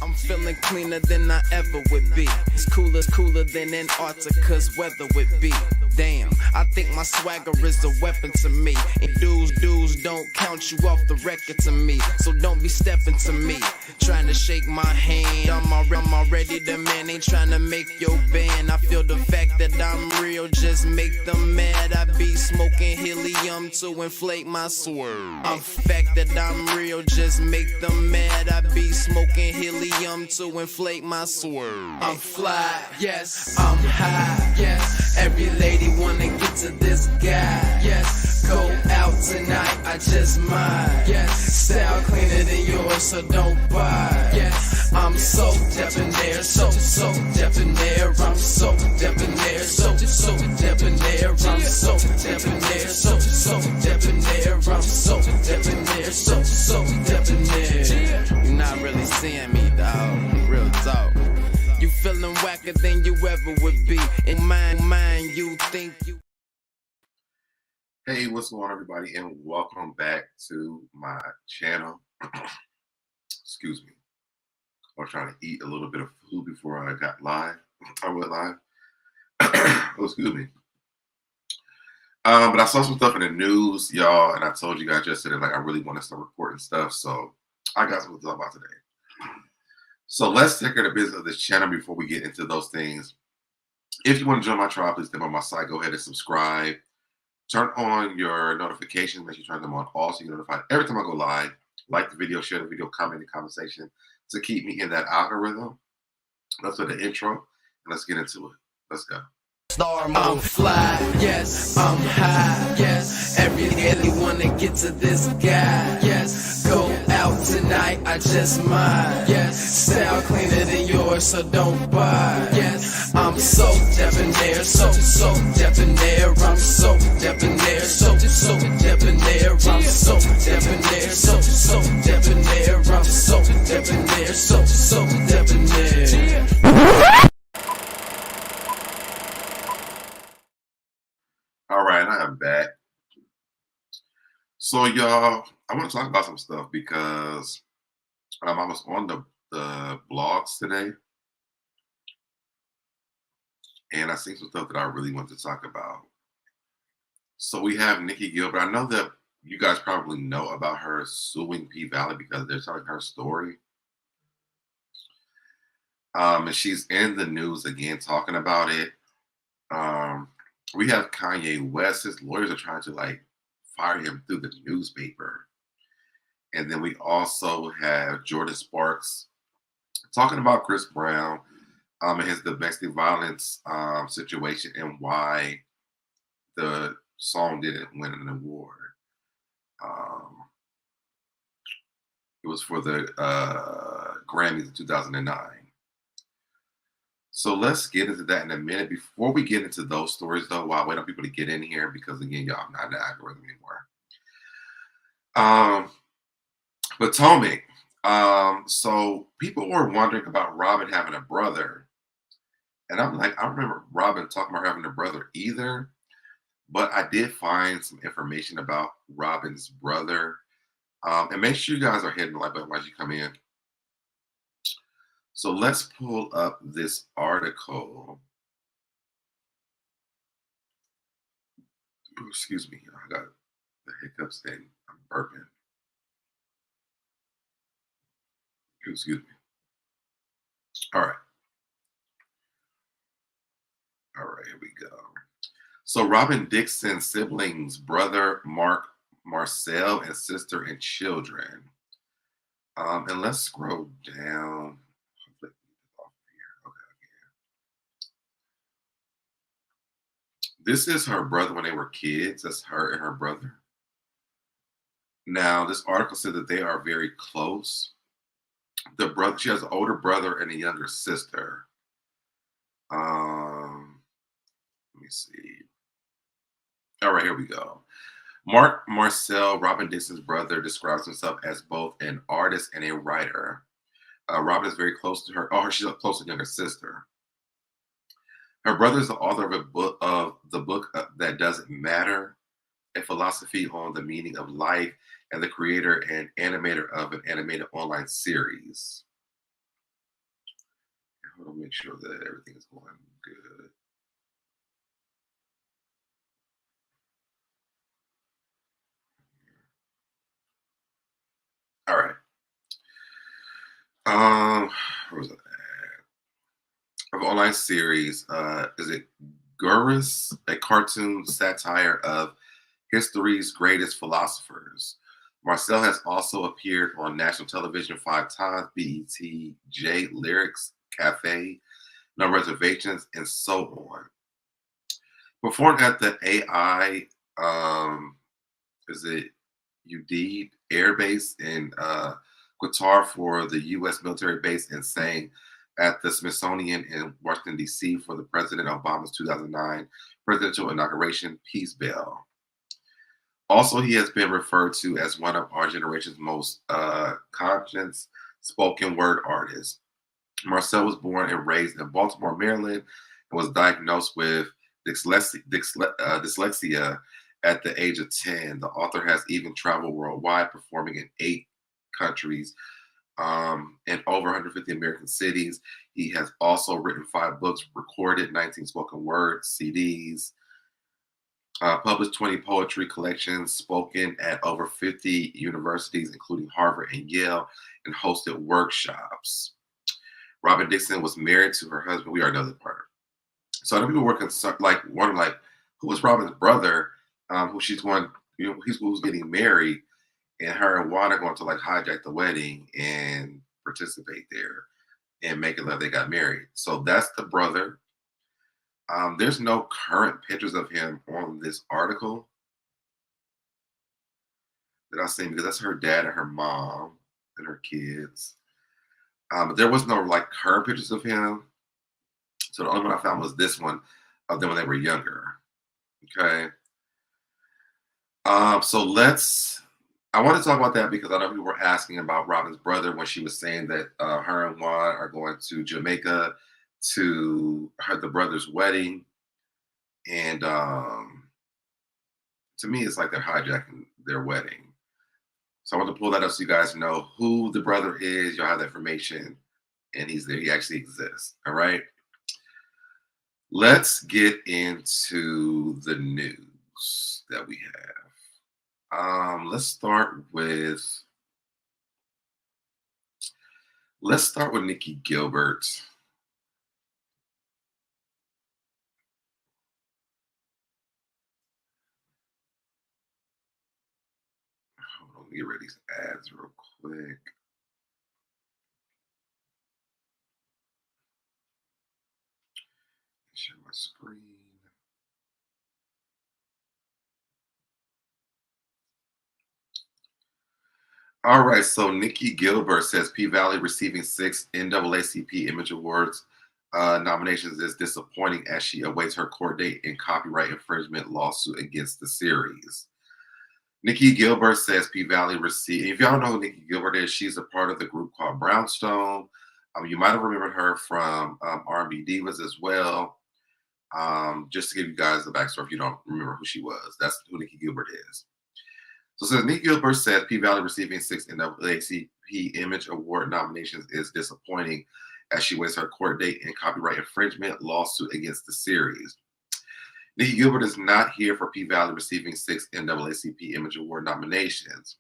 I'm feeling cleaner than I ever would be. It's cooler than Antarctica's weather would be. Damn, I think my swagger is a weapon to me. And dudes don't count you off the record to me. So don't be stepping to me, trying to shake my hand. I'm already the man, ain't trying to make your band. I feel the fact that I'm real, just make them mad. I be smoking helium to inflate my swerve. The fact that I'm real, just make them mad. I be smoking helium to inflate my swerve. I'm fly, yes, I'm high, yes. Every lady wanna get to this guy, yes. Go out tonight, I just might, yes. Style cleaner than yours, so don't buy, yes. I'm so debonair, so debonair. I'm so debonair, so debonair. I'm so debonair, so debonair. I'm so debonair, so debonair. You're not really seeing me, dog. Real talk. You feeling whacker than you ever would be. In mind, you think you. Hey, what's going on, everybody, and welcome back to my channel. Excuse me. I was trying to eat a little bit of food before I got live. I went live. Oh, excuse me. But I saw some stuff in the news, y'all, and I told you guys yesterday, like, I really want to start reporting stuff, so I got something to talk about today. So let's take care of the business of this channel before we get into those things. If you want to join my tribe, please step on my site. Go ahead and subscribe. Turn on your notifications. Make sure you turn them on all so you're notified every time I go live. Like the video, share the video, comment in the comment section to keep me in that algorithm. That's for the intro. And let's get into it. Let's go. I'm fly, yes, I'm high, yes. Every wanna get to this guy, yes. Go out tonight, I just might, yes. Style cleaner than yours, so don't buy, yes. I'm so debonair, so debonair. I'm so debonair, so debonair. I'm so debonair, so debonair. I'm so debonair, so debonair. All right, I am back. So, y'all, I want to talk about some stuff because I was on the blogs today, and I seen some stuff that I really want to talk about. So we have Nicci Gilbert. I know that you guys probably know about her suing P Valley because they're telling her story. And she's in the news again talking about it. We have Kanye West. His lawyers are trying to fire him through the newspaper. And then we also have Jordin Sparks talking about Chris Brown and his domestic violence situation and why the song didn't win an award. It was for the Grammys in 2009. So let's get into that in a minute. Before we get into those stories, though, while I wait on people to get in here, because again, y'all, I'm not in the algorithm anymore. Potomac. So people were wondering about Robin having a brother. And I'm like, I don't remember Robin talking about having a brother either. But I did find some information about Robin's brother. And make sure you guys are hitting the like button as you come in. So let's pull up this article. Ooh, excuse me, I got the hiccups and I'm burping. Excuse me. All right, here we go. So Robin Dixon's siblings, brother Mark, Marcel, and sister and children. And let's scroll down. This is her brother when they were kids. That's her and her brother. Now, this article said that they are very close. She has an older brother and a younger sister. Let me see. All right, here we go. Mark Marcel, Robin Dixon's brother, describes himself as both an artist and a writer. Robin is very close to her. Oh, she's a close to younger sister. Her brother is the author of the book That Doesn't Matter, a philosophy on the meaning of life, and the creator and animator of an animated online series. Hold on, make sure that everything is going good. All right. Where was it? Of online series. Is it Gurus, a cartoon satire of history's greatest philosophers? Marcel has also appeared on national television 5 times, BET, J Lyrics, Cafe, No Reservations, and so on. Performed at the AI, is it UD Air Base in Qatar for the U.S. military base, and sang at the Smithsonian in Washington, D.C. for the President Obama's 2009 presidential inauguration Peace Bell. Also, he has been referred to as one of our generation's most conscious spoken word artists. Marcel was born and raised in Baltimore, Maryland, and was diagnosed with dyslexia at the age of 10. The author has even traveled worldwide, performing in 8 countries in over 150 American cities. He has also written 5 books, recorded 19 spoken word CDs, published 20 poetry collections, spoken at over 50 universities, including Harvard and Yale, and hosted workshops. Robin Dixon was married to her husband. We already know that part. So other people were concerned, wondering, who was Robin's brother, who she's going, who's getting married, and her and Juan are going to hijack the wedding and participate there and make it like they got married. So that's the brother. There's no current pictures of him on this article that I've seen, because that's her dad and her mom and her kids. But there was no current pictures of him. So the only one I found was this one of them when they were younger. Okay. I want to talk about that because I know people were asking about Robin's brother when she was saying that her and Juan are going to Jamaica to the brother's wedding. And to me, it's like they're hijacking their wedding. So I want to pull that up so you guys know who the brother is. You'll have the information, and he's there. He actually exists. All right. Let's get into the news that we have. Let's start with Nicci Gilbert. Hold on, let me get rid of these ads real quick. Share my screen. All right, so Nicci Gilbert says P-Valley receiving 6 NAACP Image Awards nominations is disappointing as she awaits her court date in copyright infringement lawsuit against the series. Nicci Gilbert says P-Valley received, if y'all know who Nicci Gilbert is, she's a part of the group called Brownstone. You might have remembered her from R&B Divas as well. Just to give you guys the backstory if you don't remember who she was. That's who Nicci Gilbert is. So says Nicci Gilbert said P-Valley receiving 6 NAACP Image Award nominations is disappointing as she waits her court date in copyright infringement lawsuit against the series. Nicci Gilbert is not here for P-Valley receiving 6 NAACP Image Award nominations.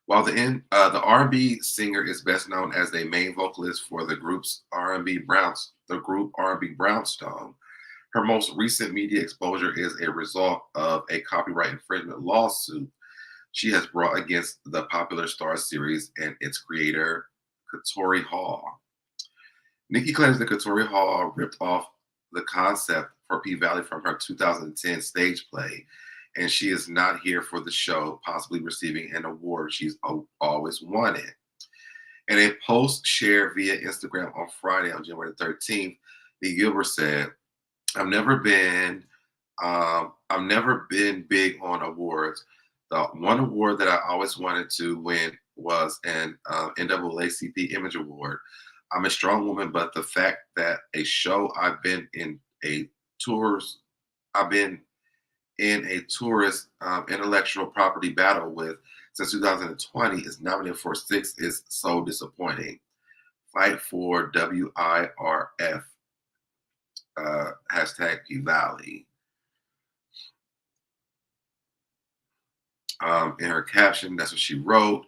While the R&B singer is best known as the main vocalist for the group R&B Brownstone, her most recent media exposure is a result of a copyright infringement lawsuit she has brought against the popular Star series and its creator, Katori Hall. Nicci claims that Katori Hall ripped off the concept for P-Valley from her 2010 stage play, and she is not here for the show, possibly receiving an award she's always wanted. In a post shared via Instagram on Friday, on January 13th, Nicci Gilbert said, I've never been big on awards. The one award that I always wanted to win was an NAACP Image Award. I'm a strong woman, but the fact that a show I've been in a tourist intellectual property battle with since 2020 is nominated for 6 is so disappointing. Fight for WIRF. Hashtag P Valley. In her caption, that's what she wrote.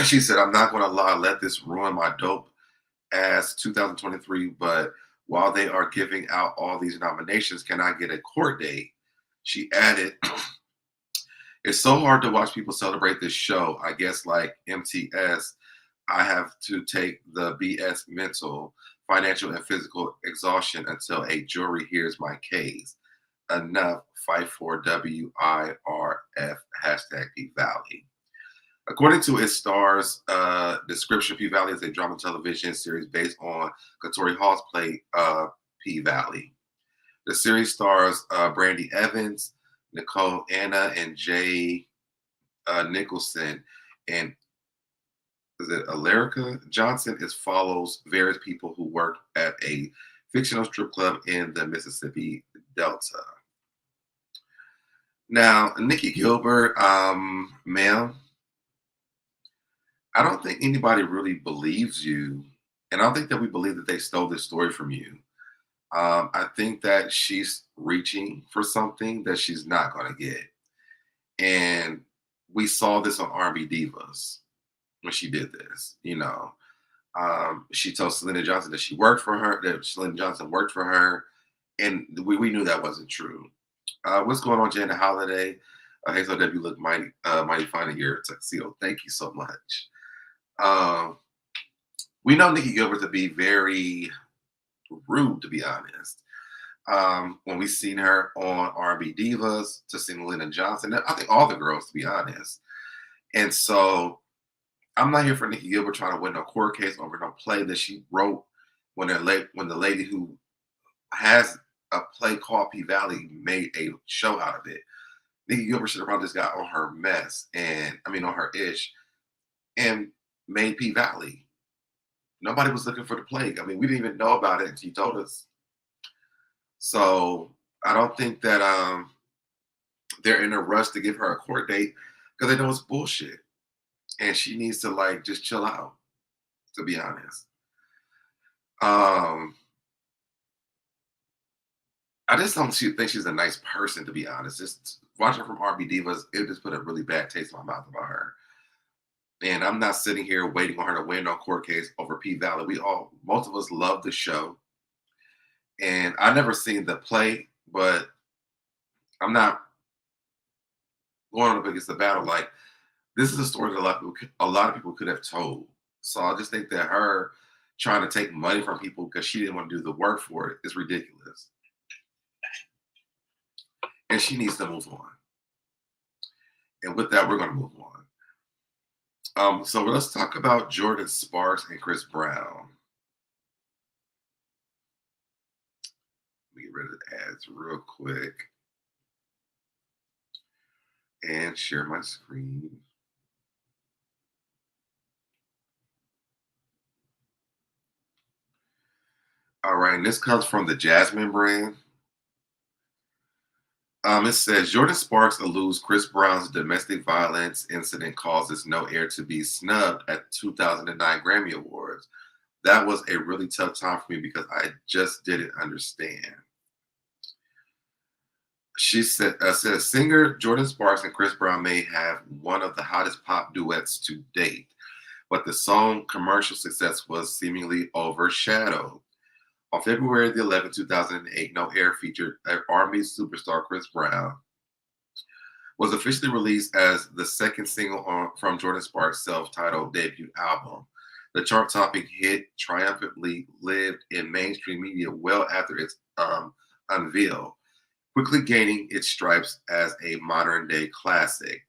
She said, I'm not going to lie, let this ruin my dope ass 2023, but while they are giving out all these nominations, can I get a court date? She added, it's so hard to watch people celebrate this show. I guess like MTS, I have to take the BS mental, financial, and physical exhaustion until a jury hears my case. Enough. Fight for WIRF. Hashtag P Valley. According to its star's description, P Valley is a drama television series based on Katori Hall's play P Valley. The series stars Brandy Evans, Nicole Anna, and Jay Nicholson. And is it Alarica Johnson? It follows various people who work at a fictional strip club in the Mississippi Delta. Now, Nikki Gilbert, ma'am, I don't think anybody really believes you. And I don't think that we believe that they stole this story from you. I think that she's reaching for something that she's not going to get. And we saw this on R&B Divas when she did this, you know. She told Selena Johnson that she worked for her, that Selena Johnson worked for her. And we knew that wasn't true. What's going on, Jana Holiday? Hey, so you look mighty fine in your tuxedo. Thank you so much. We know Nikki Gilbert to be very rude, to be honest. When we seen her on R&B Divas, to Selena Johnson, I think all the girls, to be honest. And so I'm not here for Nikki Gilbert trying to win no court case over no play that she wrote when the lady who has a play called P Valley made a show out of it. Nikki Gilbert should have brought this guy on her mess on her ish and made P Valley. Nobody was looking for the plague. I mean, we didn't even know about it until you told us. So I don't think that they're in a rush to give her a court date because they know it's bullshit. And she needs to just chill out, to be honest. I just don't think she's a nice person, to be honest. Just watching her from R&B Divas, it just put a really bad taste in my mouth about her. And I'm not sitting here waiting on her to win no court case over P Valley. Most of us love the show. And I never seen the play, but I'm not going up against the battle. This is a story that a lot of people could have told. So I just think that her trying to take money from people because she didn't want to do the work for it is ridiculous. And she needs to move on. And with that, we're going to move on. So let's talk about Jordin Sparks and Chris Brown. Let me get rid of the ads real quick. And share my screen. All right, and this comes from the Jasmine brand. It says Jordin Sparks alludes Chris Brown's domestic violence incident causes No Air to be snubbed at 2009 Grammy Awards. That was a really tough time for me because I just didn't understand. She said singer Jordin Sparks and Chris Brown may have one of the hottest pop duets to date, but the song commercial success was seemingly overshadowed. On February the 11th, 2008, No Air featured R&B superstar Chris Brown. Was officially released as the second single from Jordin Sparks' self-titled debut album. The chart-topping hit triumphantly lived in mainstream media well after its unveil, quickly gaining its stripes as a modern-day classic.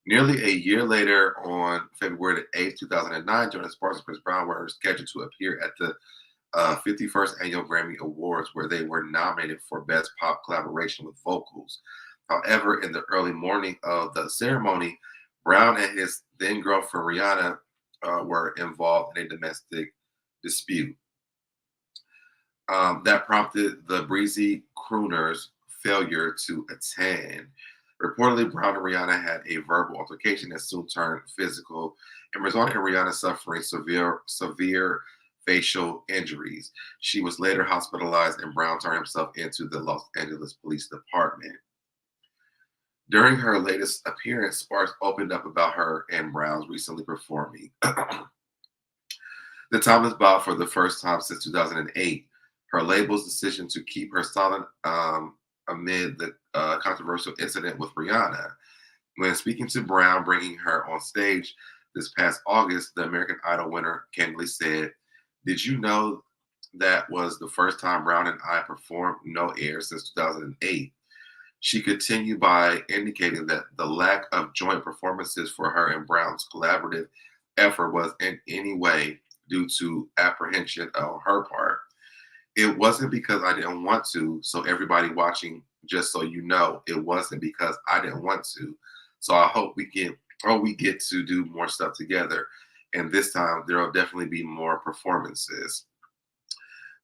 Nearly a year later, on February the 8th, 2009, Jordin Sparks and Chris Brown were scheduled to appear at the 51st Annual Grammy Awards, where they were nominated for Best Pop Collaboration with Vocals. However, in the early morning of the ceremony, Brown and his then-girlfriend Rihanna were involved in a domestic dispute. That prompted the breezy crooner's failure to attend. Reportedly, Brown and Rihanna had a verbal altercation that soon turned physical and resulted in Rihanna suffering severe facial injuries. She was later hospitalized, and Brown turned himself into the Los Angeles Police Department. During her latest appearance, Sparks opened up about her and Brown's recently performing the Timeless Bob for the first time since 2008. Her label's decision to keep her silent amid the controversial incident with Rihanna. When speaking to Brown, bringing her on stage this past August, the American Idol winner candidly said, "Did you know that was the first time Brown and I performed no air since 2008?" She continued by indicating that the lack of joint performances for her and Brown's collaborative effort was in any way due to apprehension on her part. "It wasn't because I didn't want to, so everybody watching, just so you know, it wasn't because I didn't want to. So I hope we get to do more stuff together. And this time there will definitely be more performances."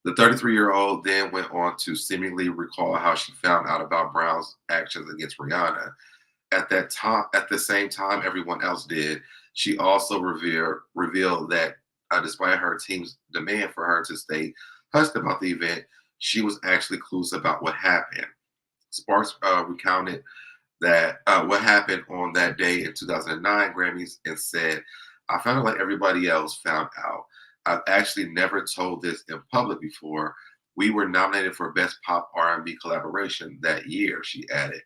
The 33-year-old then went on to seemingly recall how she found out about Brown's actions against Rihanna. At the same time everyone else did, she also revealed that despite her team's demand for her to stay hushed about the event, she was actually clueless about what happened. Sparks recounted that what happened on that day in 2009 Grammys and said, "I found out like everybody else found out. I've actually never told this in public before. We were nominated for Best Pop R&B Collaboration that year," she added.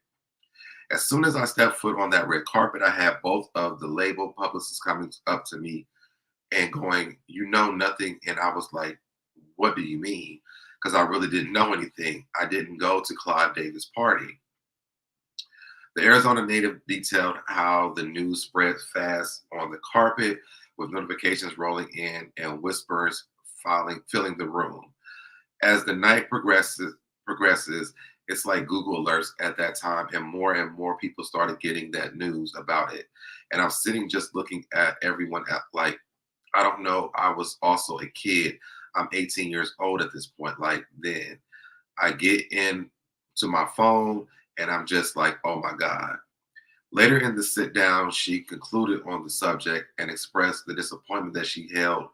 "As soon as I stepped foot on that red carpet, I had both of the label publicists coming up to me and going, 'You know nothing.' And I was like, 'What do you mean?' Because I really didn't know anything. I didn't go to Clive Davis' party." The Arizona native detailed how the news spread fast on the carpet, with notifications rolling in and whispers filling the room. As the night progresses, it's like Google alerts at that time, and more people started getting that news about it. And I'm sitting just looking at everyone like, I don't know, I was also a kid. I'm 18 years old at this point. Like, then I get in to my phone and I'm just like, oh my God. Later in the sit down, she concluded on the subject and expressed the disappointment that she held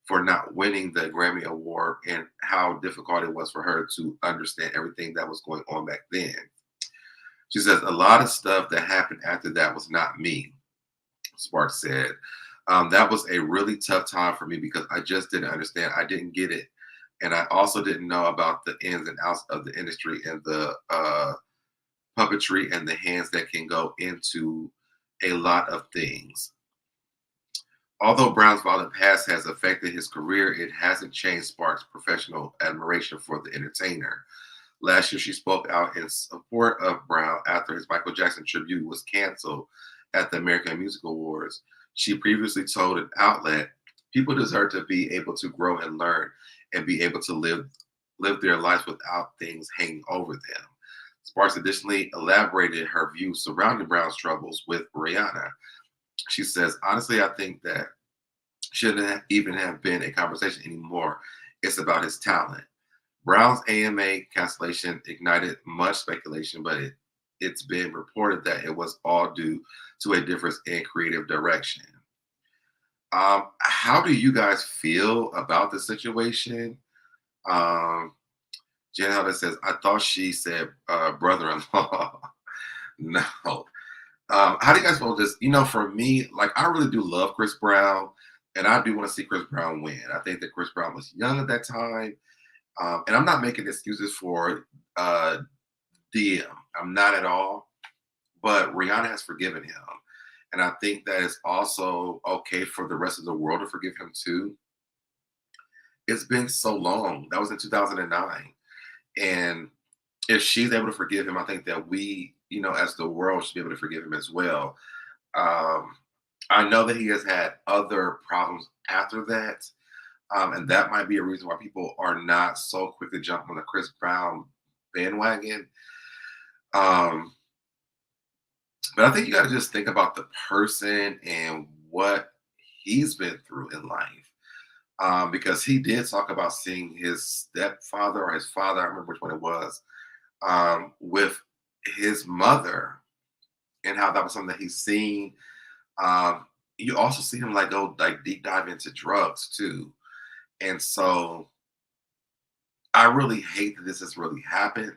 for not winning the Grammy Award and how difficult it was for her to understand everything that was going on back then. She says, "A lot of stuff that happened after that was not me," Sparks said. "That was a really tough time for me because I just didn't understand. I didn't get it. And I also didn't know about the ins and outs of the industry and the puppetry and the hands that can go into a lot of things. Although Brown's violent past has affected his career, it hasn't changed Sparks' professional admiration for the entertainer. Last year, she spoke out in support of Brown after his Michael Jackson tribute was canceled at the American Music Awards. She previously told an outlet, "People deserve to be able to grow and learn and be able to live their lives without things hanging over them." Sparks additionally elaborated her views surrounding Brown's troubles with Rihanna. She says, "Honestly, I think that shouldn't even have been a conversation anymore. It's about his talent." Brown's AMA cancellation ignited much speculation, but it's been reported that it was all due to a difference in creative direction. How do you guys feel about the situation? Um, Jen Hunter says, "I thought she said brother-in-law." No. How do you guys feel this? For me, like, I really do love Chris Brown, and I do want to see Chris Brown win. I think that Chris Brown was young at that time. And I'm not making excuses for DM. I'm not at all. But Rihanna has forgiven him. And I think that it's also okay for the rest of the world to forgive him too. It's been so long. That was in 2009. And if she's able to forgive him, I think that we, as the world, should be able to forgive him as well. I know that he has had other problems after that. And that might be a reason why people are not so quick to jump on the Chris Brown bandwagon. But I think you got to just think about the person and what he's been through in life. Because he did talk about seeing his stepfather or his father, I remember which one it was, with his mother and how that was something that he's seen. Um, you also see him like go like deep dive into drugs too. And so I really hate that this has really happened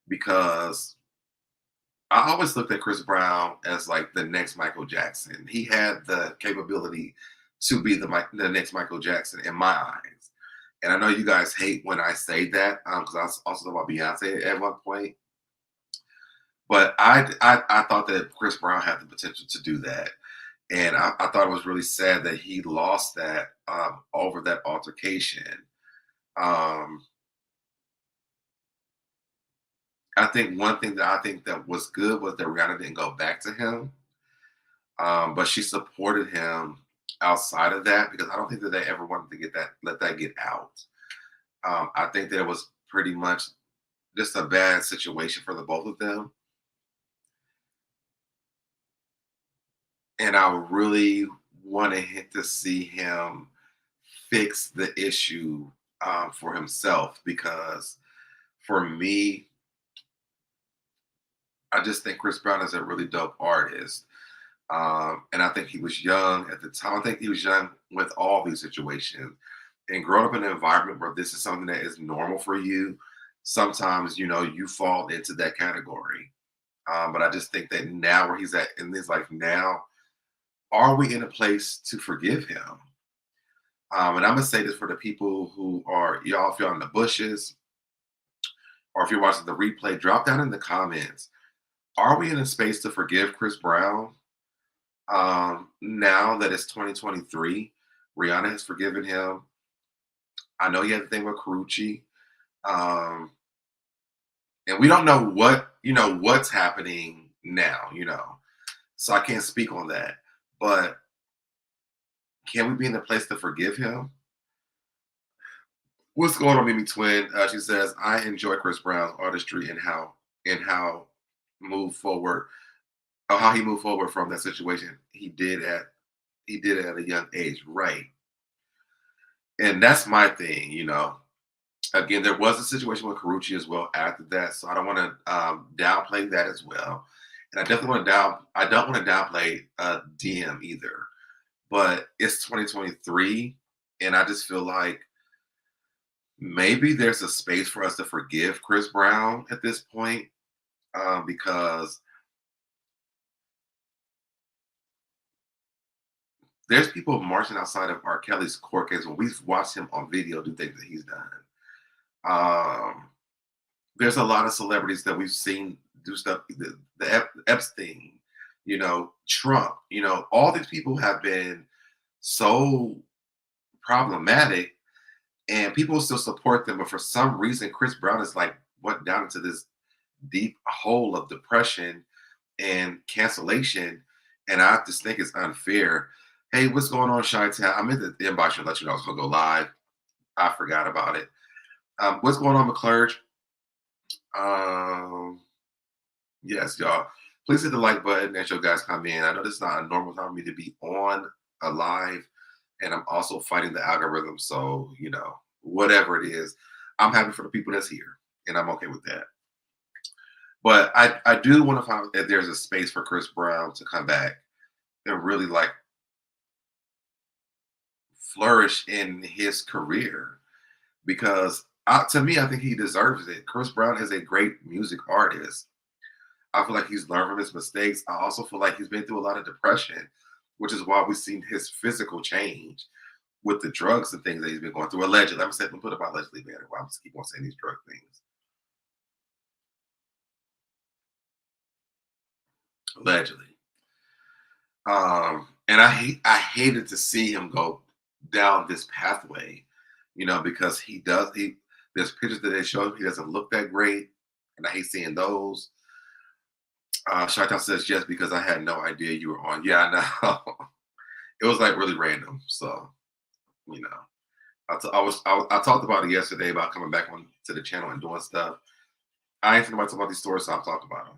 because I always looked at Chris Brown as like the next Michael Jackson. He had the capability to be the next Michael Jackson in my eyes. And I know you guys hate when I say that because I was also talking about Beyonce at one point. But I thought that Chris Brown had the potential to do that. And I thought it was really sad that he lost that over that altercation. Um, I think one thing that I think that was good was that Rihanna didn't go back to him, but she supported him outside of that because I don't think that they ever wanted to let that get out. I think that it was pretty much just a bad situation for the both of them, and I really wanted to see him fix the issue for himself because for me, I just think Chris Brown is a really dope artist. And I think he was young at the time. I think he was young with all these situations. And growing up in an environment where this is something that is normal for you, sometimes, you fall into that category. But I just think that now where he's at in his life now, are we in a place to forgive him? And I'm going to say this for the people who are, y'all, if you're in the bushes or if you're watching the replay, drop down in the comments. Are we in a space to forgive Chris Brown? Now that it's 2023, Rihanna has forgiven him. I know he had the thing with Karuchi. Um, and we don't know what's happening now. So I can't speak on that. But can we be in a place to forgive him? What's going on, Mimi Twin? She says, I enjoy Chris Brown's artistry and how move forward, or how he moved forward from that situation. He did it at a young age, right? And that's my thing. Again, there was a situation with Karuchi as well after that, so I don't want to downplay that as well. And I don't want to downplay DM either. But it's 2023, and I just feel like maybe there's a space for us to forgive Chris Brown at this point because there's people marching outside of R. Kelly's court case when we've watched him on video do things that he's done. There's a lot of celebrities that we've seen do stuff. The Epstein, Trump, all these people have been so problematic, and people still support them. But for some reason, Chris Brown is like went down into this deep hole of depression and cancellation, and I just think it's unfair. Hey, what's going on, Chi-Town? I'm in the inbox to let you know I was gonna go live. I forgot about it. What's going on, McClurge? Yes, y'all. Please hit the like button as you guys come in. I know this is not a normal time for me to be on a live, and I'm also fighting the algorithm. So, whatever it is, I'm happy for the people that's here, and I'm okay with that. But I do want to find that there's a space for Chris Brown to come back and really like flourish in his career because to me, I think he deserves it. Chris Brown is a great music artist. I feel like he's learned from his mistakes. I also feel like he's been through a lot of depression, which is why we've seen his physical change with the drugs and things that he's been going through. Allegedly, I'm saying, put about allegedly, man. I'm just keep on saying these drug things. Allegedly. And I hated to see him go down this pathway, because there's pictures that they show him, he doesn't look that great, and I hate seeing those. Shaitan says yes because I had no idea you were on. Yeah, I know. It was like really random. So, I talked about it yesterday about coming back on to the channel and doing stuff. I ain't thinking about these stories, so I'm talking about them.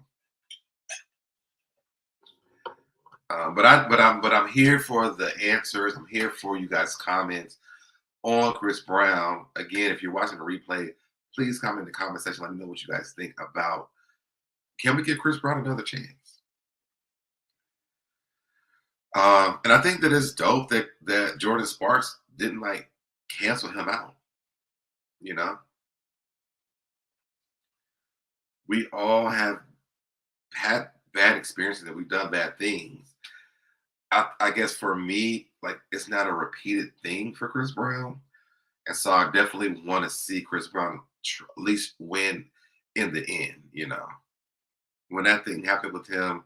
But I'm here for the answers. I'm here for you guys' comments on Chris Brown. Again, if you're watching the replay, please comment in the comment section. Let me know what you guys think about. Can we give Chris Brown another chance? And I think that it's dope that Jordin Sparks didn't like cancel him out. You know, we all have had bad experiences and we've done bad things. I guess for me, like it's not a repeated thing for Chris Brown, and so I definitely want to see Chris Brown at least win in the end. You know, when that thing happened with him,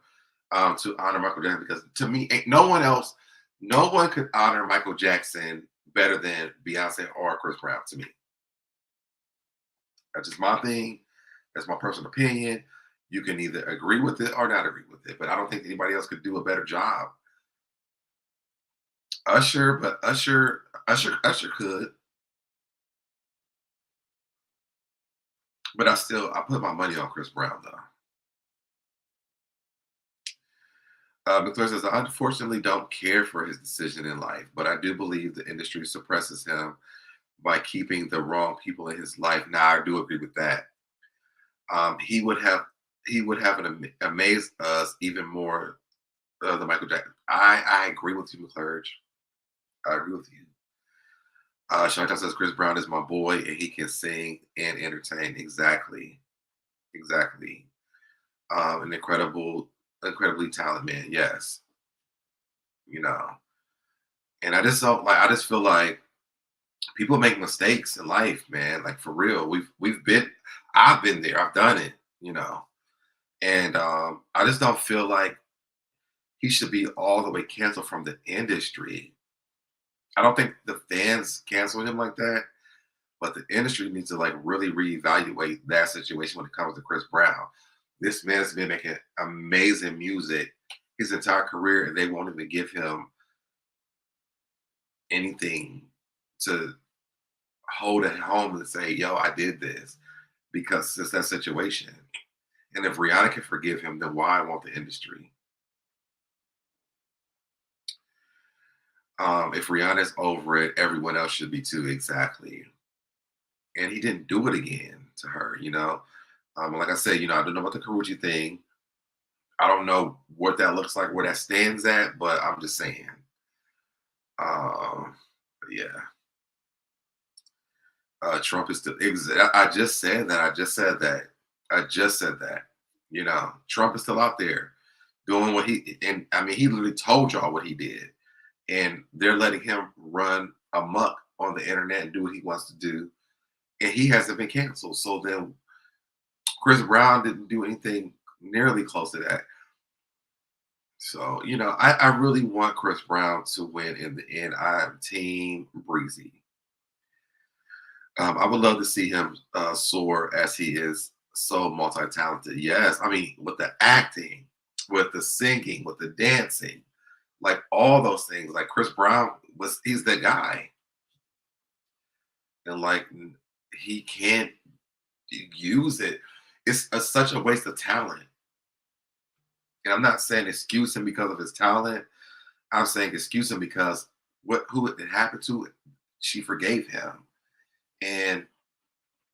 to honor Michael Jackson, because to me, ain't no one else, no one could honor Michael Jackson better than Beyonce or Chris Brown. To me, that's just my thing. That's my personal opinion. You can either agree with it or not agree with it, but I don't think anybody else could do a better job. Usher could, but I put my money on Chris Brown though. McClure says, I unfortunately don't care for his decision in life, but I do believe the industry suppresses him by keeping the wrong people in his life. Now, I do agree with that. He would have amazed us even more than Michael Jackson. I agree with you, McClure. I agree with you. Chantal says Chris Brown is my boy and he can sing and entertain. Exactly. Exactly. An incredibly talented man. Yes. You know, and I just feel like people make mistakes in life, man. Like for real. I've been there. I've done it, you know. And I just don't feel like he should be all the way canceled from the industry. I don't think the fans cancel him like that. But the industry needs to like really reevaluate that situation when it comes to Chris Brown. This man has been making amazing music his entire career, and they won't even give him anything to hold at home and say, "Yo, I did this," because it's that situation. And if Rihanna can forgive him, then why won't the industry? If Rihanna's over it, everyone else should be too. Exactly. And he didn't do it again to her, you know. Like I said, you know, I don't know about the Karuchi thing. I don't know what that looks like, where that stands at, but I'm just saying. But yeah, Trump is still. I just said that. I just said that. I just said that. You know, Trump is still out there doing what and I mean, he literally told y'all what he did, and they're letting him run amok on the internet and do what he wants to do, and he hasn't been canceled. So then Chris Brown didn't do anything nearly close to that. So, you know, I really want Chris Brown to win in the end. I'm Team Breezy. I would love to see him soar as he is so multi-talented. Yes, I mean, with the acting, with the singing, with the dancing, like all those things. Like Chris Brown he's the guy. And like he can't use it. It's such a waste of talent. And I'm not saying excuse him because of his talent. I'm saying excuse him because who it happened to, she forgave him. And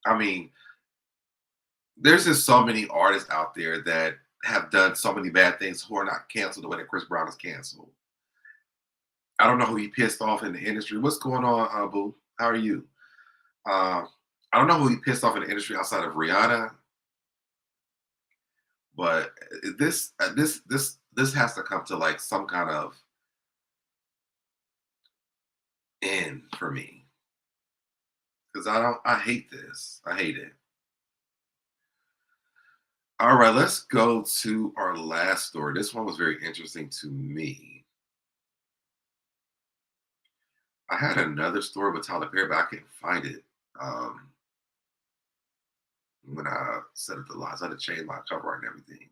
I mean, there's just so many artists out there that have done so many bad things who are not canceled the way that Chris Brown is canceled. I don't know who he pissed off in the industry. What's going on, Boo? How are you? I don't know who he pissed off in the industry outside of Rihanna, but this has to come to like some kind of end for me, because I hate this. I hate it. All right, let's go to our last story. This one was very interesting to me. I had another story with Tyler Perry, but I can't find it. When I set up the lines, I had to change my cover art and everything.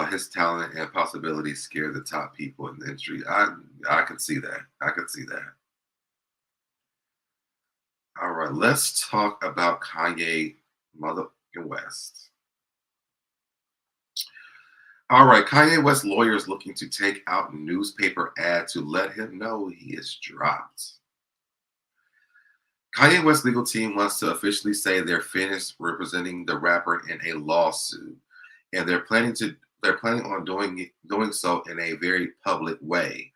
His talent and possibilities scare the top people in the industry. I can see that. I can see that. All right, let's talk about Kanye motherfucking West. All right, Kanye West lawyers looking to take out newspaper ad to let him know he is dropped. Kanye West legal team wants to officially say they're finished representing the rapper in a lawsuit, and they're planning to they're planning on doing so in a very public way.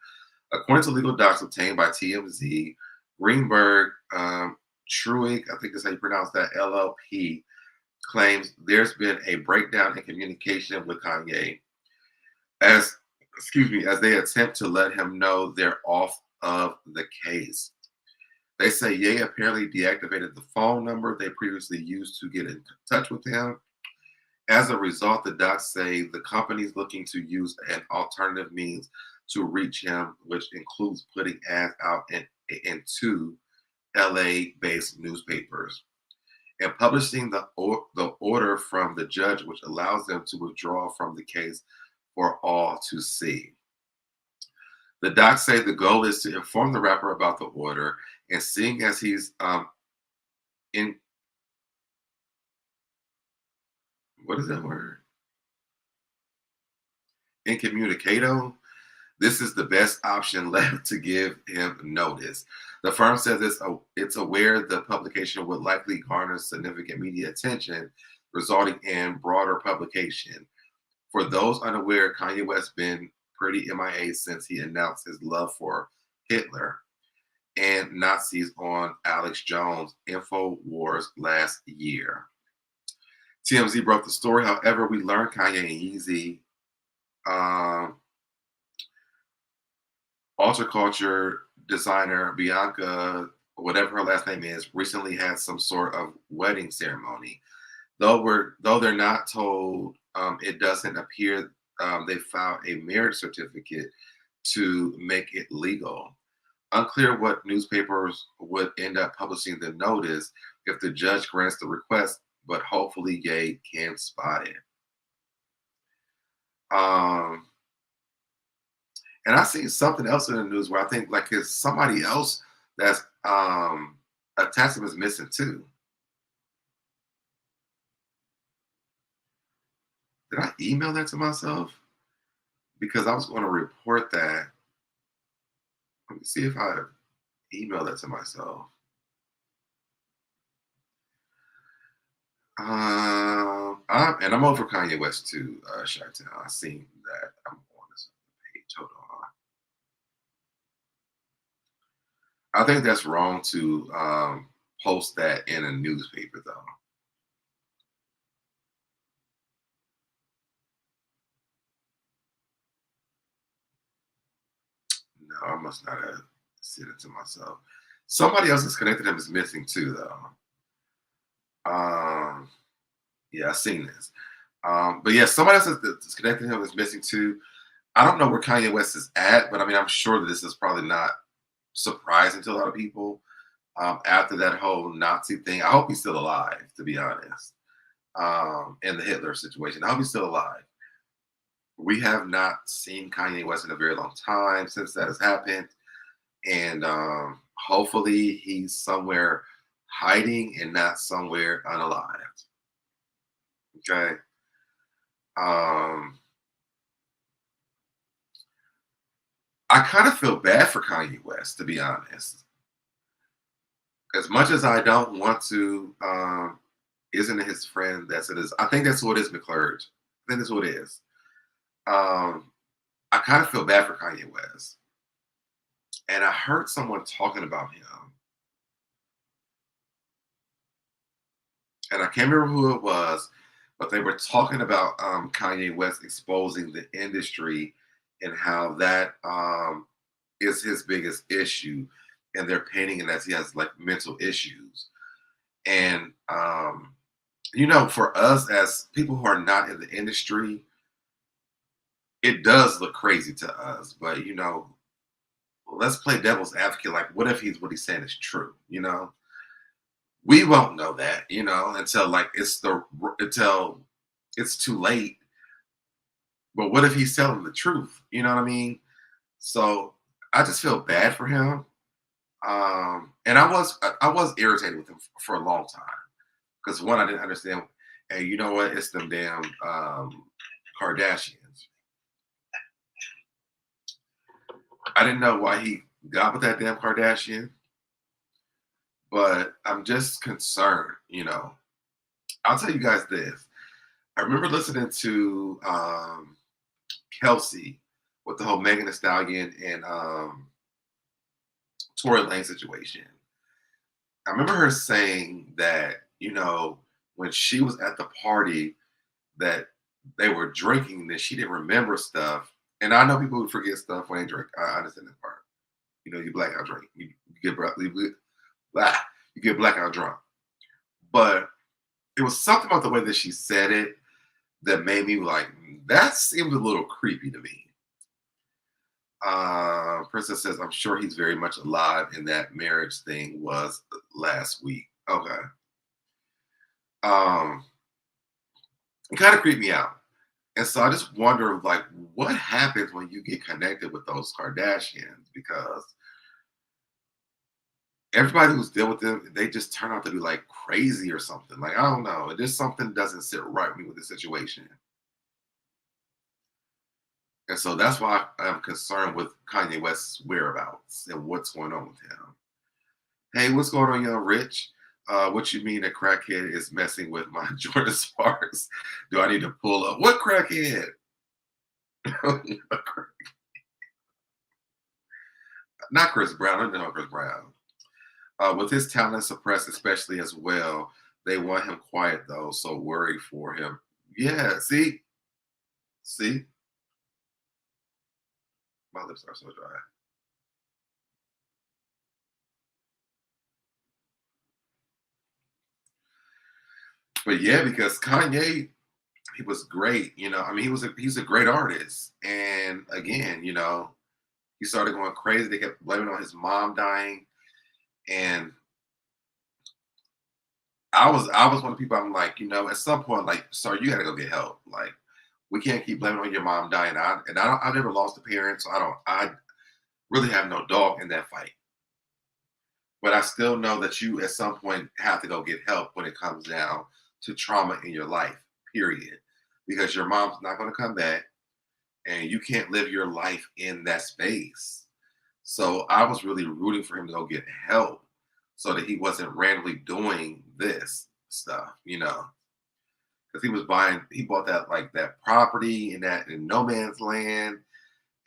According to legal docs obtained by TMZ, Greenberg Truick, I think that's how you pronounce that, LLP, claims there's been a breakdown in communication with Kanye as as they attempt to let him know they're off of the case. They say Ye apparently deactivated the phone number they previously used to get in touch with him. As a result, the docs say the company's looking to use an alternative means to reach him, which includes putting ads out in two LA-based newspapers and publishing the order from the judge, which allows them to withdraw from the case for all to see. The docs say the goal is to inform the rapper about the order, and seeing as he's in what is that word? Incommunicado. This is the best option left to give him notice. The firm says it's aware the publication would likely garner significant media attention, resulting in broader publication. For those unaware, Kanye West been pretty MIA since he announced his love for Hitler and Nazis on Alex Jones' InfoWars last year. TMZ broke the story. However, we learned Kanye and Yeezy, Ultra Culture designer Bianca, whatever her last name is, recently had some sort of wedding ceremony. Though they're not told, it doesn't appear they filed a marriage certificate to make it legal. Unclear what newspapers would end up publishing the notice if the judge grants the request, but hopefully Ye can spot it. And I seen something else in the news where I think like it's somebody else that's attached to him is missing too. Did I email that to myself? Because I was going to report that. Let me see if I emailed that to myself. And I'm over Kanye West too, Chi-Town. I seen that. I'm on this page. Hold on. I think that's wrong to post that in a newspaper, though. No, I must not have sent it to myself. Somebody else that's connected him is missing too, though. Yeah, I seen this. But yeah, somebody else that's connected him is missing too. I don't know where Kanye West is at, but I mean, I'm sure that this is probably not surprising to a lot of people. After that whole Nazi thing, I hope he's still alive, to be honest. And the Hitler situation, I hope he's still alive. We have not seen Kanye West in a very long time since that has happened. And hopefully he's somewhere hiding and not somewhere unalived. Okay. I kind of feel bad for Kanye West, to be honest. As much as I don't want to, isn't it his friend? That's it is. I think that's what it is, McClurge. I think that's what it is. I kind of feel bad for Kanye West. And I heard someone talking about him. And I can't remember who it was, but they were talking about Kanye West exposing the industry and how that is his biggest issue. And they're painting it as he has like mental issues. And, for us as people who are not in the industry, it does look crazy to us. But, let's play devil's advocate. Like, what if what he's saying is true? We won't know that, until until it's too late. But what if he's telling the truth? You know what I mean? So I just feel bad for him. And I was irritated with him for a long time because one, I didn't understand. Hey, you know what? It's them damn Kardashians. I didn't know why he got with that damn Kardashian, but I'm just concerned. I'll tell you guys this: I remember listening to Kelsey with the whole Megan Thee Stallion and Tory Lane situation. I remember her saying that, when she was at the party that they were drinking, that she didn't remember stuff. And I know people who forget stuff when they drink. I understand that part. You blackout drink. You get you get blackout drunk. But it was something about the way that she said it that made me like, that seems a little creepy to me. Princess says, I'm sure he's very much alive, and that marriage thing was last week. Okay. It kind of creeped me out. And so I just wonder, like, what happens when you get connected with those Kardashians? Because everybody who's dealt with them, they just turn out to be like crazy or something. Like, I don't know. Just something doesn't sit right with me with the situation. And so that's why I'm concerned with Kanye West's whereabouts and what's going on with him. Hey, what's going on, young Rich? What you mean a crackhead is messing with my Jordin Sparks? Do I need to pull up? What crackhead? Not Chris Brown. I don't know Chris Brown. With his talent suppressed, especially as well, they want him quiet though, so worried for him. Yeah, see? My lips are so dry. But yeah, because Kanye, he was great. He's a great artist. And again, he started going crazy. They kept blaming on his mom dying. And I was one of the people, I'm like, at some point, like, sorry, you gotta go get help. Like, we can't keep blaming on your mom dying. I've never lost a parent, so I really have no dog in that fight. But I still know that you at some point have to go get help when it comes down to trauma in your life, period. Because your mom's not going to come back and you can't live your life in that space. So I was really rooting for him to go get help so that he wasn't randomly doing this stuff, because he bought that property in no man's land.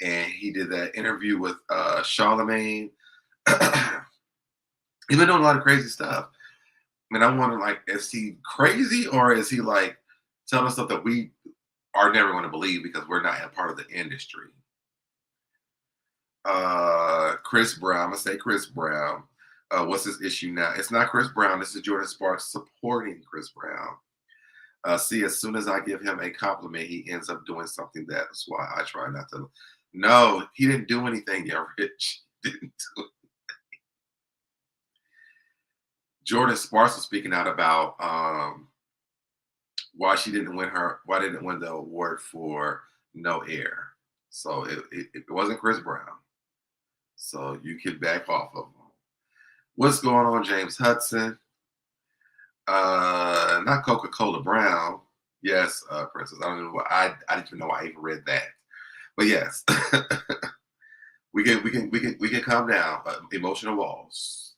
And he did that interview with Charlemagne. He's been doing a lot of crazy stuff. I mean, I'm wondering, like, is he crazy or is he like telling us stuff that we are never going to believe because we're not a part of the industry? Chris Brown, I'm gonna say Chris Brown. What's his issue now? It's not Chris Brown. This is Jordin Sparks supporting Chris Brown. See, as soon as I give him a compliment, he ends up doing something. That's why I try not to. No, he didn't do anything yet, Rich. Didn't do it. Jordin Sparks was speaking out about why didn't win the award for No Air. So it wasn't Chris Brown. So you can back off of him. What's going on, James Hudson? Not Coca-Cola Brown. Yes, Princess. I don't know why I didn't even know why I even read that. But yes. we can calm down. Emotional walls.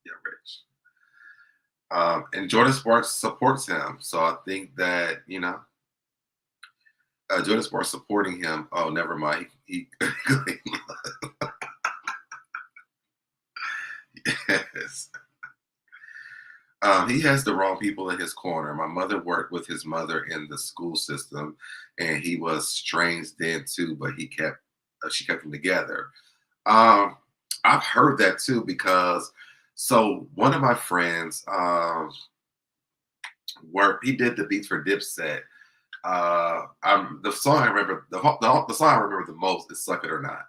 Yeah, Rich. And Jordin Sparks supports him. So I think that, Jordin Sparks supporting him. Oh, never mind. Yes. He has the wrong people in his corner. My mother worked with his mother in the school system, and he was strange then too, but she kept them together. I've heard that too because one of my friends he did the beats for Dipset. The song I remember the song I remember the most is "Suck It or Not."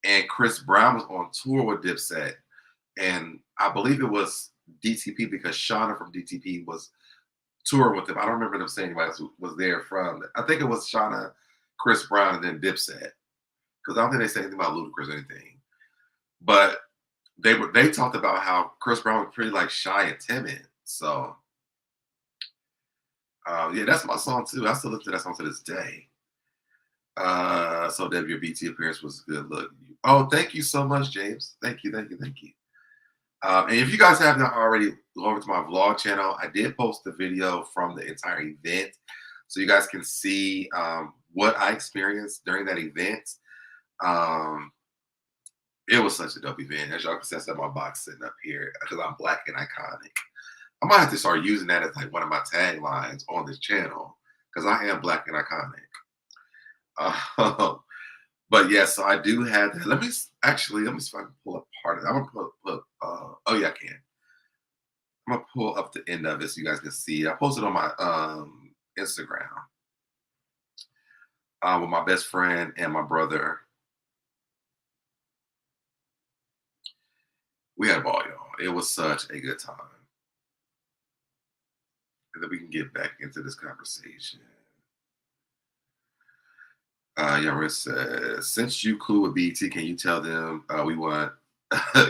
And Chris Brown was on tour with Dipset, and I believe it was DTP because Shauna from DTP was touring with them. I don't remember them saying anybody else was there from. I think it was Shauna, Chris Brown, and then Dipset. Because I don't think they said anything about Ludacris or anything. But they talked about how Chris Brown was pretty like shy and timid. So yeah, that's my song too. I still listen to that song to this day. So WBT appearance was a good look. Oh, thank you so much, James. Thank you. And if you guys have not already, go over to my vlog channel. I did post the video from the entire event, so you guys can see what I experienced during that event. It was such a dope event. As y'all can see, I set my box sitting up here because I'm black and iconic. I might have to start using that as like one of my taglines on this channel because I am black and iconic. But yeah, so I do have that. Let me see if I can pull up part of it. I'm gonna put oh yeah, I can. I'm gonna pull up the end of it so you guys can see. I posted on my Instagram with my best friend and my brother. We had a ball, y'all. It was such a good time. And then we can get back into this conversation. Yaris says, since you cool with BET, can you tell them we want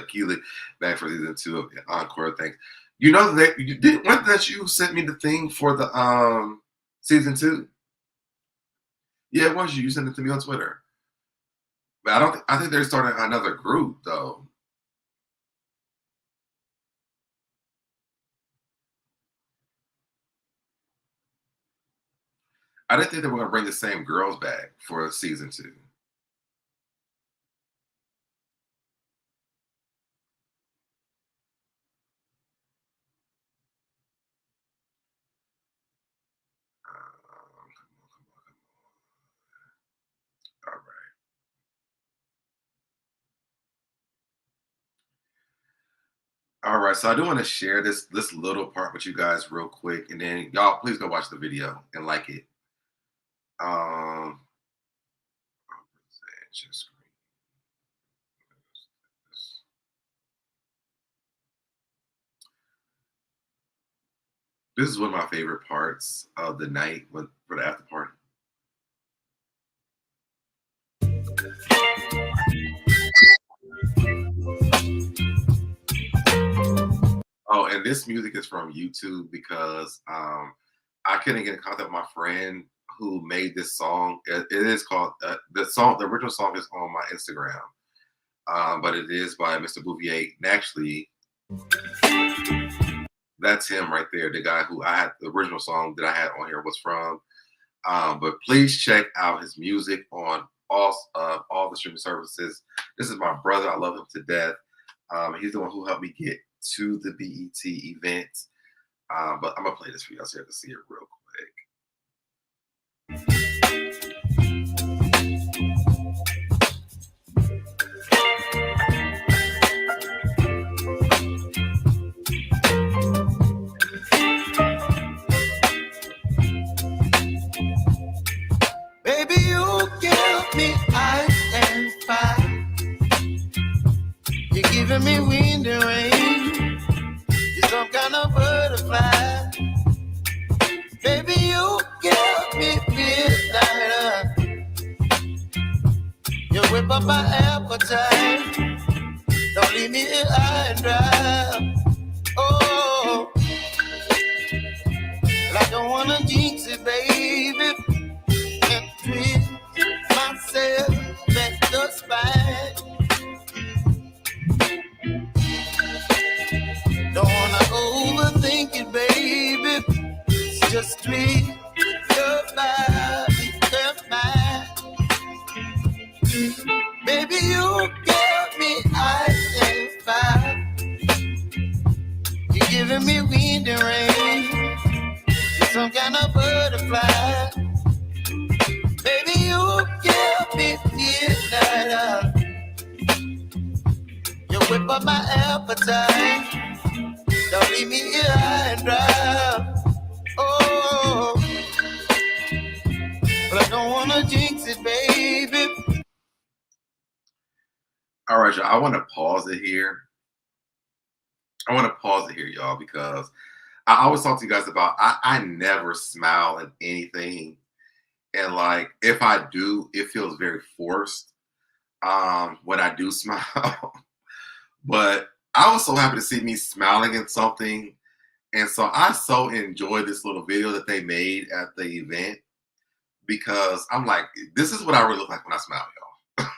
Keely back for season 2 of Encore? Thanks. You know that you did. When that you sent me the thing for the season 2? Yeah, it was you. You sent it to me on Twitter. But I think they're starting another group though. I didn't think they were gonna bring the same girls back for season 2. All right. All right, so I do want to share this little part with you guys real quick, and then y'all please go watch the video and like it. Share screen. This is one of my favorite parts of the night for the after party. Oh, and this music is from YouTube because I couldn't get in contact with my friend who made this song. It is called the original song is on my Instagram, but it is by Mr. Bouvier. And actually, that's him right there. The guy who I had the original song that I had on here was from. But please check out his music on all the streaming services. This is my brother. I love him to death. He's the one who helped me get to the BET event. But I'm gonna play this for y'all so you have to see it real quick. Baby, you give me ice and fire. You're giving me wind and rain. You're some kind of butterfly. Baby, you give me midnight. You whip up my appetite. Don't leave me here high and dry. Oh, I don't wanna jinx it, baby. And twist myself at the spine. Don't wanna overthink it, baby. It's just treat your body just mine. Baby, you give me ice and fire. You're giving me wind and rain. You're some kind of butterfly. Baby, you give me midnight. You whip up my appetite. Don't leave me here high and dry. Oh, but I don't wanna jinx it, baby. All right, y'all. I want to pause it here. Y'all, because I always talk to you guys about I never smile at anything, and like if I do, it feels very forced. When I do smile, but I was so happy to see me smiling at something. And so I so enjoyed this little video that they made at the event because I'm like, this is what I really look like when I smile, y'all.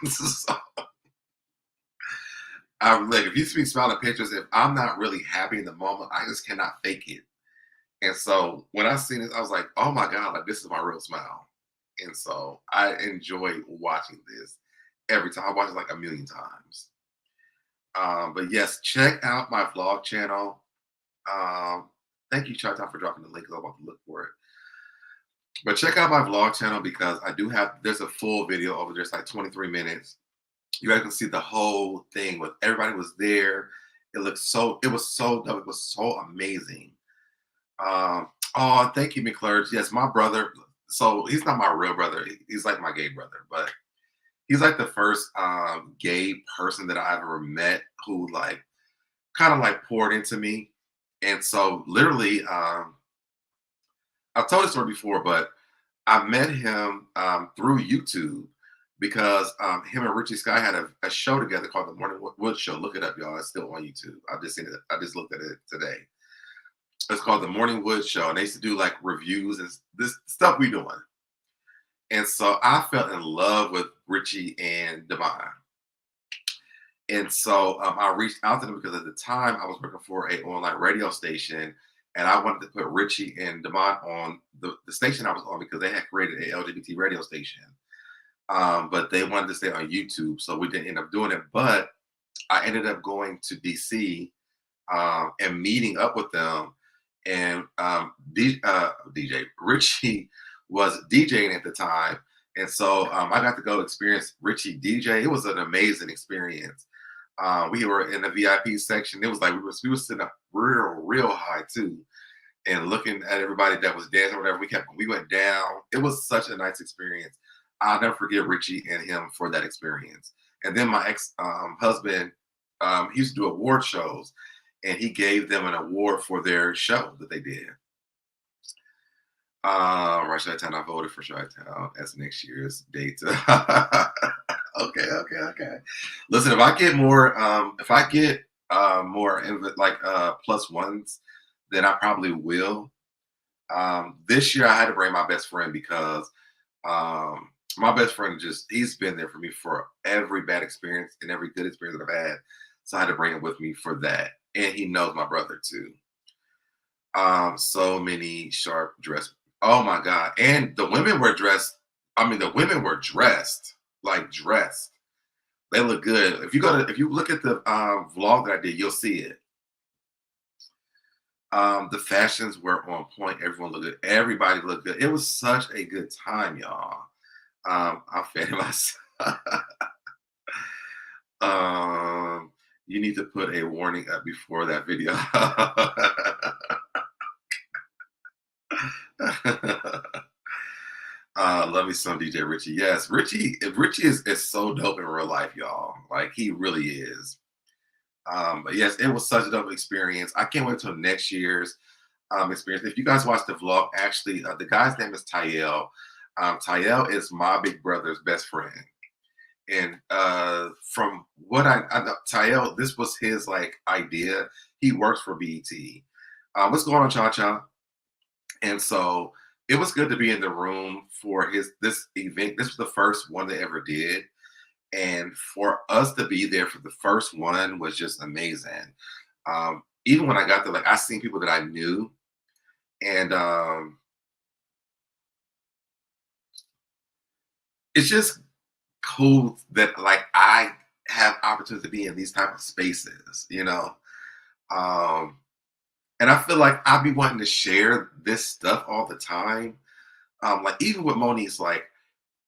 I'm like, if you see me smiling pictures, if I'm not really happy in the moment, I just cannot fake it. And so when I seen this, I was like, oh my God, like this is my real smile. And so I enjoy watching this every time. I watch it like a million times. But yes, check out my vlog channel. Um, Thank you, Chat for dropping the link. 'Cause I'm about to look for it. But check out my vlog channel because I do have, there's a full video over there. It's like 23 minutes. You guys can see the whole thing with everybody was there. It was so dope. It was so amazing. Oh, thank you, McClurge. Yes, my brother. So he's not my real brother. He's like my gay brother, but he's like the first gay person that I ever met who like kind of like poured into me. And so literally, I've told this story before, but I met him through YouTube because him and Richie Sky had a show together called the Morning Wood Show. Look it up, y'all. It's still on YouTube. I just seen it. I just looked at it today. It's called the Morning Wood Show, and they used to do like reviews and this stuff we doing. And so I fell in love with Richie and Devon. And so I reached out to them because at the time I was working for a online radio station, and I wanted to put Richie and Devon on the station I was on because they had created a LGBT radio station. But they wanted to stay on YouTube, so we didn't end up doing it. But I ended up going to DC and meeting up with them. And DJ Richie was DJing at the time, and so I got to go experience Richie DJ. It was an amazing experience. We were in the VIP section. It was like we were sitting up real high too, and looking at everybody that was dancing. Or whatever we went down. It was such a nice experience. I'll never forget Richie and him for that experience. And then my ex husband, he used to do award shows, and he gave them an award for their show that they did. Right, Chi-Town, I voted for Chi-Town as next year's date. Okay. Listen, if I get more, more like plus ones, then I probably will. This year I had to bring my best friend because my best friend he's been there for me for every bad experience and every good experience that I've had. So I had to bring him with me for that. And he knows my brother too. So many sharp dress. Oh my God. And the women were dressed. I mean, the women were dressed. They look good. If you look at the vlog that I did, you'll see it. The fashions were on point. Everyone looked good. Everybody looked good. It was such a good time, y'all. I'm fanning myself. You need to put a warning up before that video. Love me some DJ Richie. Yes, Richie is so dope in real life, y'all. Like he really is. But yes, it was such a dope experience. I can't wait till next year's experience. If you guys watch the vlog, actually, the guy's name is Tyel. Tyel is my big brother's best friend. And from what I know, Tyel, this was his like idea. He works for BET. What's going on, Cha Cha? And so it was good to be in the room for this event. This was the first one they ever did. And for us to be there for the first one was just amazing. Even when I got there, like I seen people that I knew. And it's just cool that like I have opportunity to be in these type of spaces, you know. And I feel like I be wanting to share this stuff all the time. Like even with Monique's, like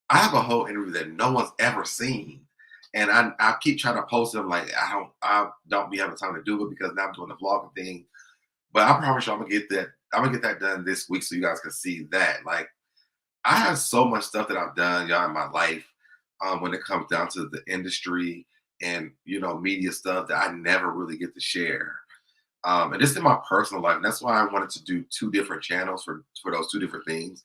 I have a whole interview that no one's ever seen, and I keep trying to post them. Like I don't be having time to do it because now I'm doing the vlogging thing. But I promise you, I'm gonna get that done this week so you guys can see that. Like I have so much stuff that I've done, y'all, in my life when it comes down to the industry and media stuff that I never really get to share. And this is my personal life. And that's why I wanted to do 2 different channels for those 2 different things.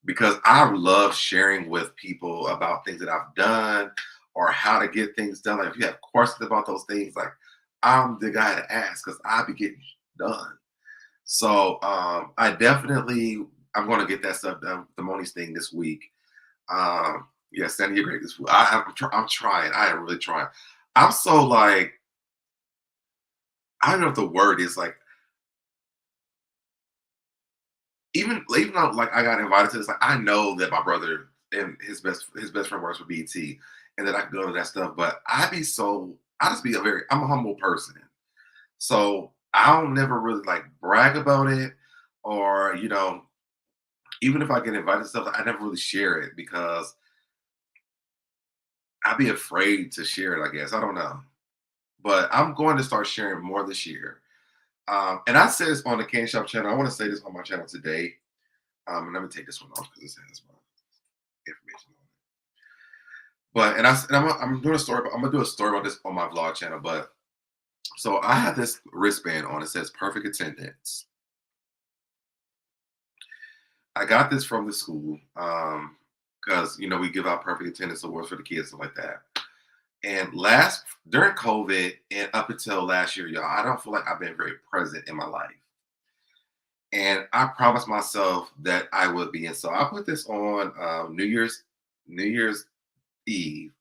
Because I love sharing with people about things that I've done or how to get things done. Like if you have questions about those things, like I'm the guy to ask because I be getting done. So I'm going to get that stuff done, the Moni's thing this week. Yeah, Sandy, you're great this week. I'm trying. I am really trying. I'm so like, I don't know what the word is. Like, even though like I got invited to this, like I know that my brother and his best friend works for BT, and that I can go to that stuff. But I just be I'm a humble person. So I don't never really like brag about it, or even if I get invited to stuff, I never really share it because I'd be afraid to share it. I guess I don't know, but I'm going to start sharing more this year. And I said this on the CashApp channel. I want to say this on my channel today. And let me take this one off because this has my information on it. But I'm doing a story. I'm gonna do a story about this on my vlog channel. But so I have this wristband on. It says perfect attendance. I got this from the school because we give out perfect attendance awards for the kids and like that. And during COVID and up until last year, y'all, I don't feel like I've been very present in my life. And I promised myself that I would be. And so I put this on New Year's Eve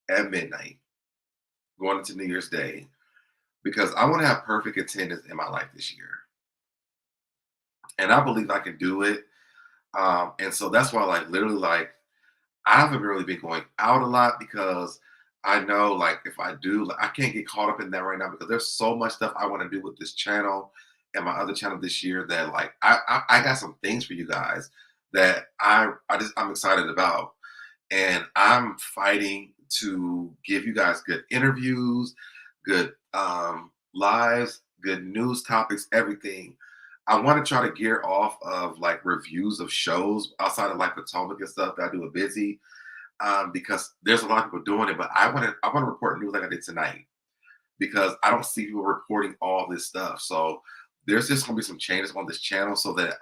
at midnight, going into New Year's Day, because I want to have perfect attendance in my life this year. And I believe I can do it. And so that's why, like, literally, like, I haven't really been going out a lot because I know, like, if I do, like, I can't get caught up in that right now because there's so much stuff I want to do with this channel and my other channel this year that, like, I got some things for you guys that I'm excited about, and I'm fighting to give you guys good interviews, good lives, good news topics, everything. I want to try to gear off of like reviews of shows outside of like Potomac and stuff that I do a busy because there's a lot of people doing it. But I want to report news like I did tonight because I don't see people reporting all this stuff. So there's just gonna be some changes on this channel so that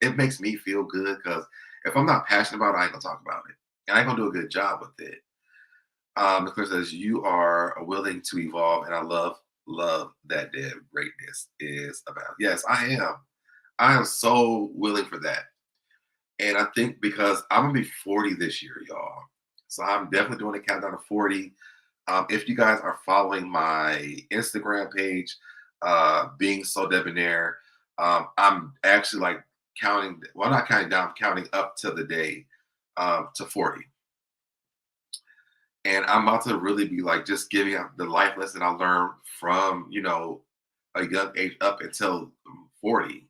it makes me feel good because if I'm not passionate about it, I ain't gonna talk about it. And I ain't gonna do a good job with it. Nicole says you are willing to evolve, and I love that Deb greatness is about. Yes, I am. I am so willing for that. And I think because I'm gonna be 40 this year, y'all. So I'm definitely doing a countdown to 40. If you guys are following my Instagram page, being SoDebNair, I'm actually like counting. Well, not counting down, I'm counting up to the day to 40. And I'm about to really be like just giving out the life lesson I learned from a young age up until 40.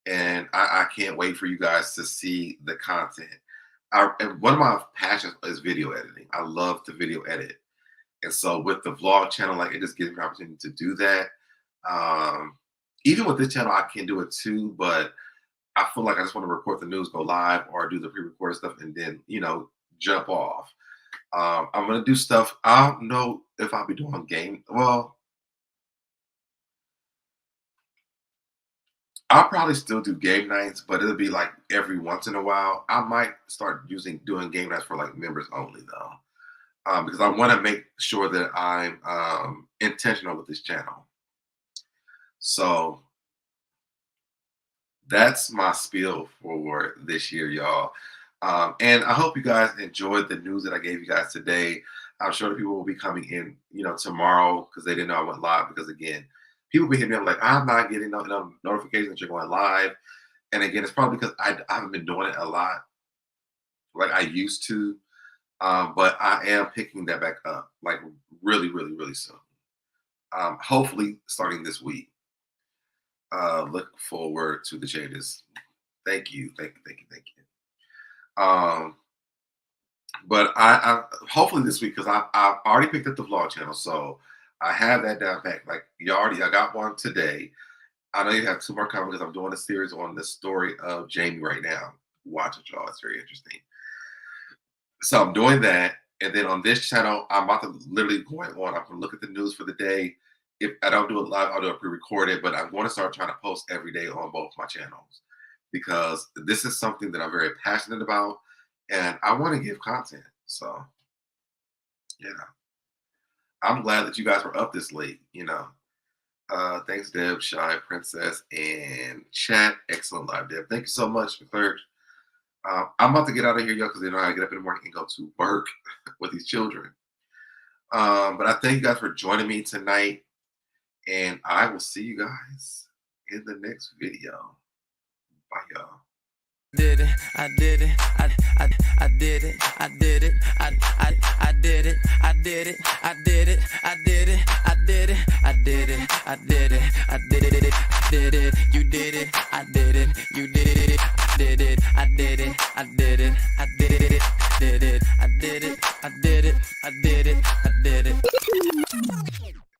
And I can't wait for you guys to see the content. And one of my passions is video editing. I love to video edit. And so with the vlog channel, like it just gives me an opportunity to do that. Even with this channel, I can do it too, but I feel like I just want to report the news, go live, or do the pre-recorded stuff, and then jump off. I'm gonna do stuff. I don't know if I'll be doing game. Well, I'll probably still do game nights, but it'll be like every once in a while. I might start doing game nights for like members only though, because I want to make sure that I'm intentional with this channel. So that's my spiel for this year, y'all. And I hope you guys enjoyed the news that I gave you guys today. I'm sure the people will be coming in, tomorrow because they didn't know I went live. Because again, people be hitting me up like, I'm not getting no notifications that you're going live. And again, it's probably because I haven't been doing it a lot like I used to. But I am picking that back up like really, really, really soon. Hopefully starting this week. Look forward to the changes. Thank you. Thank you. Thank you. Thank you. But I hopefully this week because I've already picked up the vlog channel, so I have that down pat. Like I got one today. I know you have two more coming because I'm doing a series on the story of Jamie right now. Watch it, y'all. It's very interesting. So I'm doing that, and then on this channel, I'm about to literally going on. I'm gonna look at the news for the day. If I don't do it live, I'll do it pre-recorded. But I'm going to start trying to post every day on both my channels because this is something that I'm very passionate about. And I want to give content. So, yeah. I'm glad that you guys were up this late, Thanks, Deb, Shy, Princess, and Chat. Excellent live, Deb. Thank you so much, McClurg. I'm about to get out of here, y'all, because they know how to get up in the morning and go to work with these children. But I thank you guys for joining me tonight. And I will see you guys in the next video. Bye, y'all. Did it, I did it, I did it, I did it, I did it, I did it, I did it, I did it, I did it, I did it, I did it, I did it, did it, you did it, I did it, you did it, did it, I did it, I did it, I did it, did it, I did it, I did it, I did it, I did it.